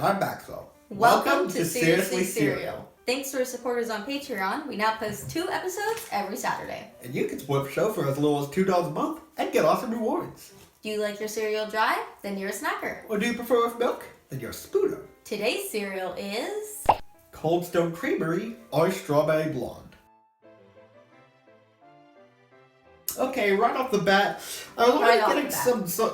I'm Maxwell. Welcome to Seriously Cereal. Thanks to our supporters on Patreon, we now post 2 episodes every Saturday. And you can support the show for as little as $2 a month and get awesome rewards. Do you like your cereal dry? Then you're a snacker. Or do you prefer with milk? Then you're a spooner. Today's cereal is... Coldstone Creamery or Strawberry Blonde. Okay, right off the bat, I was already getting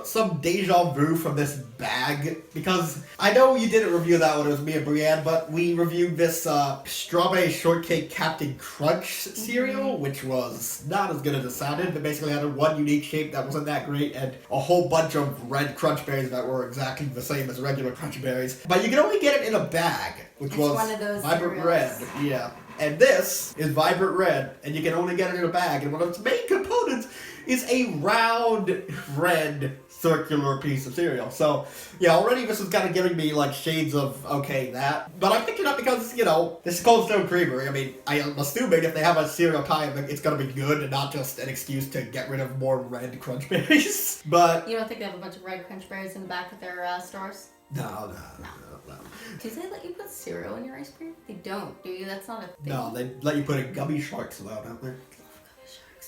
some deja vu from this bag, because I know you didn't review that one, it was me and Brienne, but we reviewed this Strawberry Shortcake Captain Crunch cereal, which was not as good as it sounded. It basically had one unique shape that wasn't that great, and a whole bunch of red crunch berries that were exactly the same as regular crunch berries. But you can only get it in a bag, which was one of those vibrant cereals. red. Yeah. And this is vibrant red, and you can only get it in a bag, and one of its main components is a round, red, circular piece of cereal. So, yeah, already this is kind of giving me, like, shades of, okay, that. But I picked it up because, you know, this is Coldstone Creamery. I mean, I'm assuming if they have a cereal time, it's gonna be good and not just an excuse to get rid of more red crunch berries. But... You don't think they have a bunch of red crunch berries in the back of their stores? No. Do they let you put cereal in your ice cream? They don't, do you? That's not a thing. No, they let you put in gummy sharks though, don't they?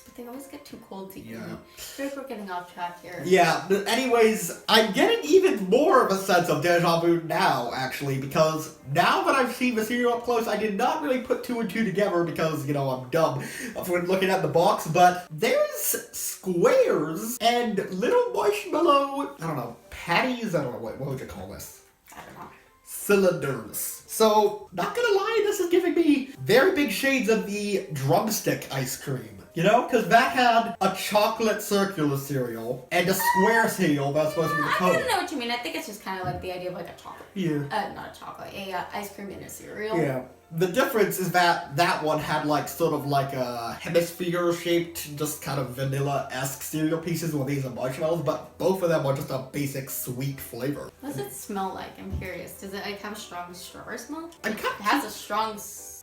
But they always get too cold to eat. Yeah. I feel like we're getting off track here. Yeah, but anyways, I'm getting even more of a sense of deja vu now, actually, because now that I've seen the cereal up close, I did not really put 2 and 2 together because, you know, I'm dumb when looking at the box, but there's squares and little marshmallow, I don't know, patties? I don't know, what would you call this? I don't know. Cylinders. So, not gonna lie, this is giving me very big shades of the drumstick ice cream. You know, because that had a chocolate circular cereal and a square cereal that's supposed to be the cone. I kind of know what you mean. I think it's just kind of like the idea of like a chocolate. Yeah. Not a chocolate. Ice cream in a cereal. Yeah. The difference is that one had like sort of like a hemisphere shaped, just kind of vanilla-esque cereal pieces with these are marshmallows, but both of them are just a basic sweet flavor. What does it smell like? I'm curious. Does it like have a strong strawberry smell? It has a strong smell.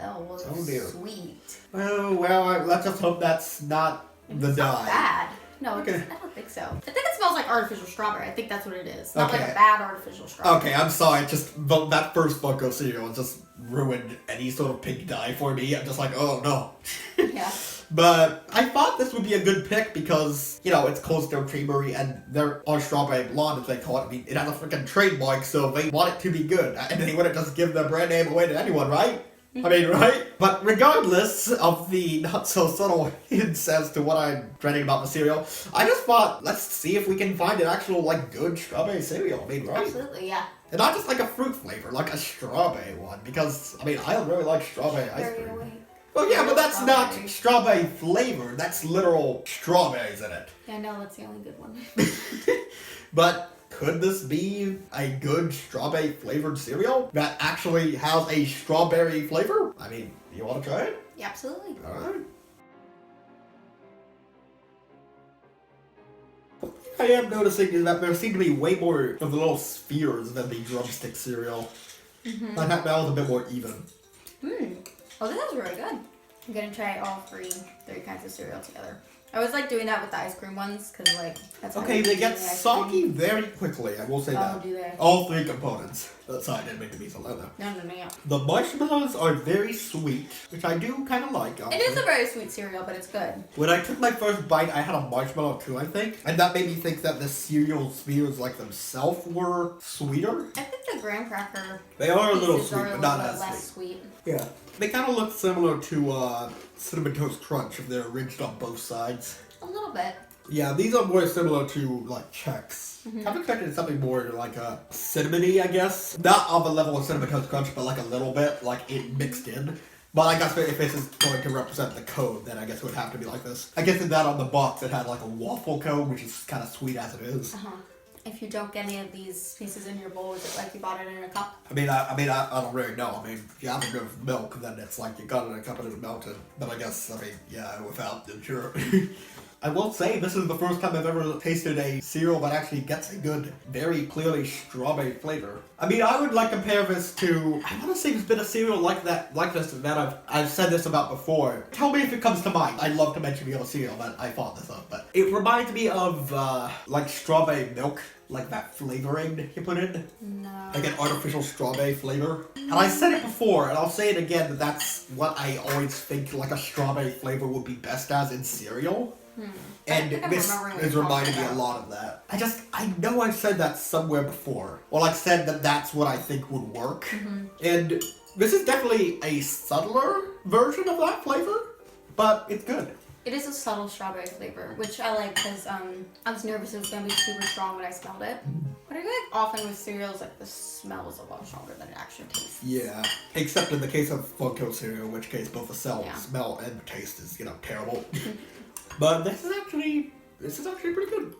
Oh dear. Sweet. Well, let's just hope that's not the dye. Not bad. No, Okay. I don't think so. I think it smells like artificial strawberry. I think that's what it is. Not like Okay. a bad artificial strawberry. Okay, I'm sorry. Just that first Funko cereal just ruined any sort of pink dye for me. I'm just like, oh no. Yeah. But I thought this would be a good pick because, you know, it's Coldstone Creamery and they're on Strawberry Blonde, as they call it. I mean, it has a freaking trademark, so they want it to be good. And they wouldn't just give their brand name away to anyone, right? I mean, right? But regardless of the not-so-subtle hints as to what I'm dreading about the cereal, I just thought, let's see if we can find an actual, like, good strawberry cereal. I mean, right? Absolutely, yeah. And not just like a fruit flavor, like a strawberry one. Because, I mean, I really like strawberry ice cream. Well, yeah, but that's not strawberry flavor. That's literal strawberries in it. Yeah, no, that's the only good one. But could this be a good strawberry flavored cereal that actually has a strawberry flavor? I mean, you want to try it? Yeah, absolutely. Alright. What I am noticing is that there seem to be way more of the little spheres than the drumstick cereal. Mm-hmm. That was a bit more even. Oh, this is really good. I'm gonna try all three kinds of cereal together. I always like doing that with the ice cream ones, because, like, that's how Okay, they get the ice soggy cream. very quickly, I will say that. Oh, do they? All 3 components. Sorry, I didn't make the meat so loud though. No, yeah. The marshmallows are very sweet, which I do kind of like. It is a very sweet cereal, but it's good. When I took my first bite, I had a marshmallow too, I think. And that made me think that the cereal spheres, like themselves, were sweeter. I think the graham cracker They are a little pieces sweet, are a but little not bit as less sweet. sweet. Yeah. They kind of look similar to Cinnamon Toast Crunch if they're ridged on both sides. A little bit. Yeah, these are more similar to, like, Chex. I've expected something more like a cinnamony, I guess. Not on the level of Cinnamon Toast Crunch, but like a little bit, like it mixed in. But I guess if this is going to represent the cone, then I guess it would have to be like this. I guess in that on the box, it had like a waffle cone, which is kind of sweet as it is. If you don't get any of these pieces in your bowl, is it like you bought it in a cup? I don't really know. I mean, if you have a good milk, then it's like you got it in a cup and it's melted. But I guess, yeah, without, then sure. I will say this is the first time I've ever tasted a cereal that actually gets a good, very clearly strawberry flavor. I mean, I would like compare this to, I want to say there's been a cereal like this that I've said this about before. Tell me if it comes to mind. I'd love to mention the other cereal that I thought this of, but it reminds me of like strawberry milk. Like that flavoring you put in? No. Like an artificial strawberry flavor. And I said it before, and I'll say it again, that that's what I always think like a strawberry flavor would be best as in cereal. And this is reminding me a lot of that. I know I've said that somewhere before. Or like said that that's what I think would work. And this is definitely a subtler version of that flavor, but it's good. It is a subtle strawberry flavor, which I like because I was nervous it was going to be super strong when I smelled it. But I feel like often with cereals, like the smell is a lot stronger than it actually tastes. Yeah, except in the case of Funko cereal, in which case both the smell and the taste is, terrible. But this is actually pretty good.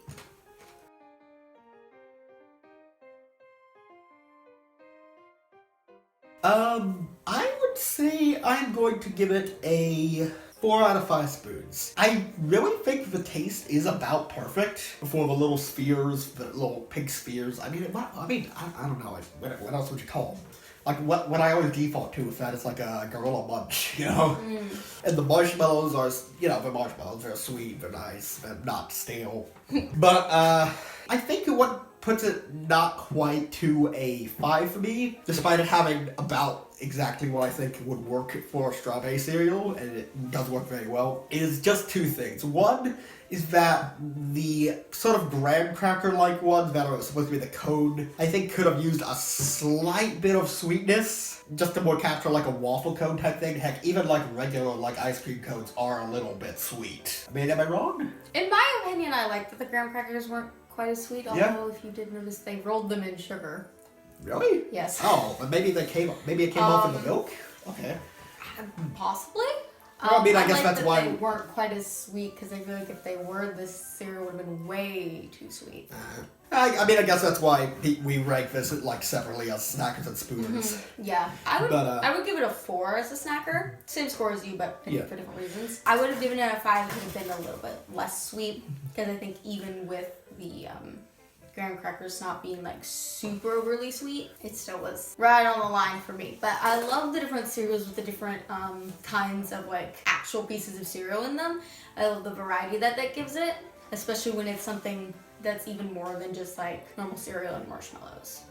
I would say I'm going to give it a 4 out of 5 spoons. I really think the taste is about perfect for the little spheres, the little pink spheres. I don't know. What else would you call them? Like what I always default to with that is like a gorilla munch, And the marshmallows are, the marshmallows are sweet, they're nice, they're not stale. But I think what puts it not quite to a 5 for me, despite it having about exactly what I think would work for a strawberry cereal, and it does work very well, is just 2 things. One is that the sort of graham cracker-like ones that are supposed to be the cone, I think could have used a slight bit of sweetness, just to more capture like a waffle cone type thing. Heck, even like regular ice cream cones are a little bit sweet. I mean, am I wrong? In my opinion, I like that the graham crackers weren't quite as sweet, although if you did notice, they rolled them in sugar. Really? Yes. Oh, but maybe it came off in the milk? Okay. Possibly. Well, I mean, I guess like that's that why they weren't quite as sweet, because I feel like if they were, this cereal would have been way too sweet. I mean, I guess that's why we rank this separately as snackers and spoons. Yeah, I would give it a 4 as a snacker. Same score as you, but for different reasons. I would have given it a 5 if it had been a little bit less sweet, because I think even with the graham crackers not being super overly sweet, it still was right on the line for me. But I love the different cereals with the different kinds of actual pieces of cereal in them. I love the variety that gives it, especially when it's something that's even more than just normal cereal and marshmallows.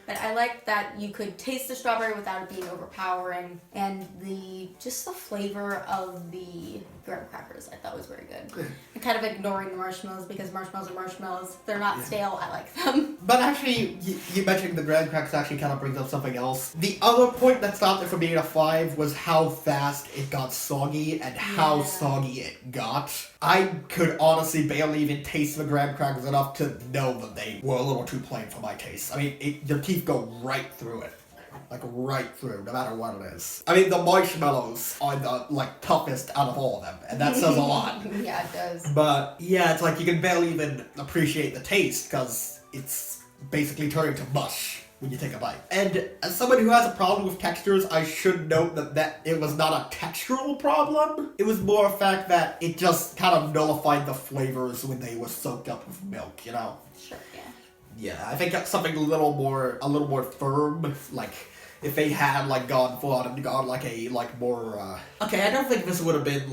But I like that you could taste the strawberry without it being overpowering, and the flavor of the graham crackers I thought was very good. I'm kind of ignoring the marshmallows because marshmallows are marshmallows. They're not stale. I like them. But actually, you mentioning the graham crackers actually kind of brings up something else. The other point that stopped it from being a 5 was how fast it got soggy and how soggy it got. I could honestly barely even taste the graham crackers enough to know that they were a little too plain for my taste. I mean, your teeth go right through it. Right through, no matter what it is. I mean, the marshmallows are the, toughest out of all of them, and that says a lot. Yeah, it does. But, yeah, it's you can barely even appreciate the taste, because it's basically turning to mush when you take a bite. And as someone who has a problem with textures, I should note that it was not a textural problem. It was more a fact that it just kind of nullified the flavors when they were soaked up with milk, Sure, yeah. Yeah, I think that's something a little more firm, if they had gone full on and gone more okay, I don't think this would have been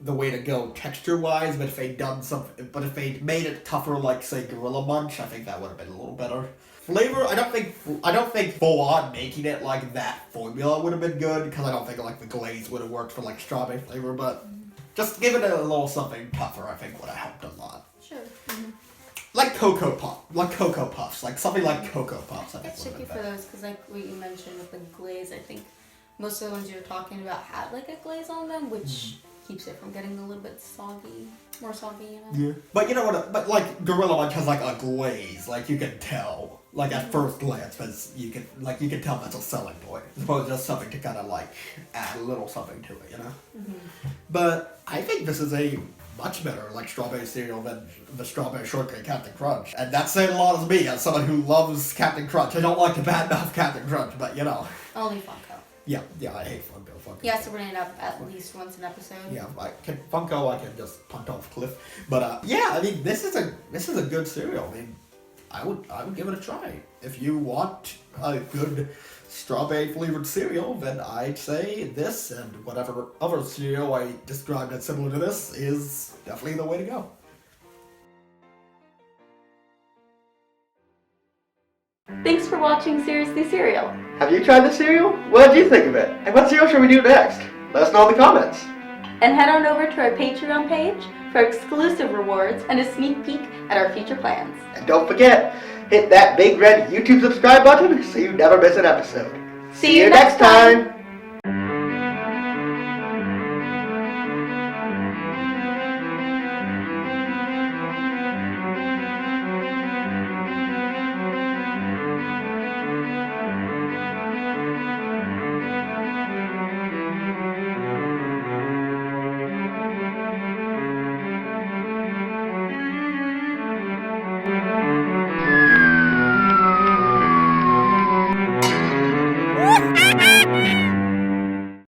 the way to go texture wise, but if they'd made it tougher say Gorilla Munch, I think that would have been a little better. Flavor, I don't think full on making it that formula would have been good, because I don't think the glaze would have worked for strawberry flavor, but just giving it a little something tougher I think would have helped a lot. Sure. Cocoa Puffs, something like Cocoa Puffs. I think it's tricky for those because, what you mentioned with the glaze, I think most of the ones you're talking about had a glaze on them, which keeps it from getting a little bit more soggy. Yeah. But you know what? But Gorilla Munch has a glaze, you can tell, at first glance, because you can tell that's a selling point. As opposed to just something to kind of add a little something to it, But I think this is a much better strawberry cereal than the strawberry shortcake Captain Crunch. And that's saying a lot of me as someone who loves Captain Crunch. I don't like to badmouth Captain Crunch, but Only Funko. Yeah, I hate Funko. He has to bring it up at least once an episode. Yeah, Funko I can just punt off a cliff. But yeah, I mean this is a good cereal. I mean, I would give it a try. If you want a good strawberry flavored cereal, then I'd say this and whatever other cereal I described as similar to this is definitely the way to go. Thanks for watching Seriously Cereal. Have you tried the cereal? What did you think of it? And what cereal should we do next? Let us know in the comments. And head on over to our Patreon page for exclusive rewards and a sneak peek at our future plans. And don't forget, hit that big red YouTube subscribe button so you never miss an episode. See you next time!